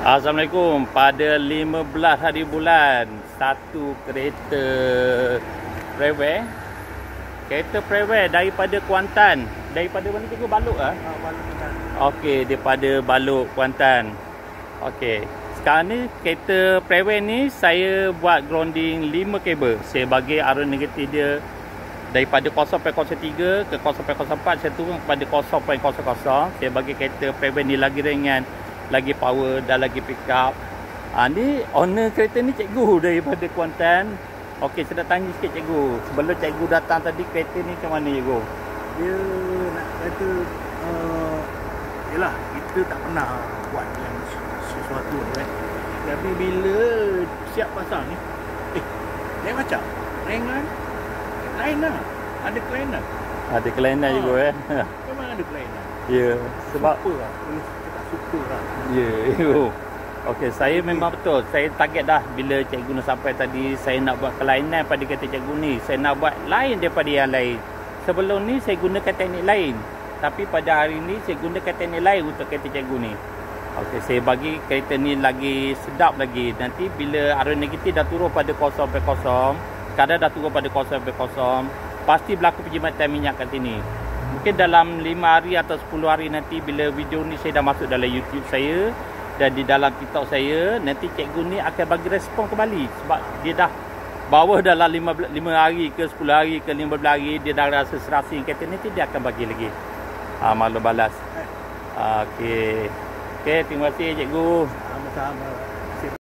Assalamualaikum. Pada 15 hari bulan, satu kereta Preway daripada Kuantan. Daripada mana tu? Balok ah? Balok Kuantan. Okey, daripada Balok Kuantan. Okey. Sekarang ni kereta Preway ni saya buat grounding 5 kabel. Saya bagi arah negatif dia daripada 0.03 ke 0.04, saya turun kepada 0.00. Saya bagi kereta Preway ni lagi ringan, lagi power dan lagi pick up. Ni owner kereta ni cikgu daripada Kuantan. Okey, saya nak tanya sikit cikgu. Sebelum cikgu datang tadi, kereta ni ke mana cikgu? Dia nak kata yelah, kita tak pernah buat yang sesuatu kan. Tapi bila siap pasang ni, lain macam ringan, lain lah. Ada kelainan. Ada kelainan cikgu Memang ada kelainan. Ya, sebab Super lah. Tak super lah. ya, cikgu. Okey, saya memang betul. Saya target dah bila cikgu nak sampai tadi, saya nak buat kelainan pada kereta cikgu ni. Saya nak buat lain daripada yang lain. Sebelum ni saya gunakan teknik lain. Tapi pada hari ni saya gunakan teknik lain untuk kereta cikgu ni. Okey, saya bagi kereta ni lagi sedap lagi. Nanti bila arus negatif dah turun pada 0.0, kadang dah turun pada 0.0, pasti berlaku penjimatan minyak kat sini. Mungkin dalam 5 hari atau 10 hari nanti bila video ni saya dah masuk dalam YouTube saya dan di dalam TikTok saya, nanti cikgu ni akan bagi respon kembali. Sebab dia dah bawa dalam 5 hari ke 10 hari ke 15 hari, dia dah rasa serasi kereta ni, dia akan bagi lagi maklum balas. Okey, terima kasih cikgu. Sama-sama.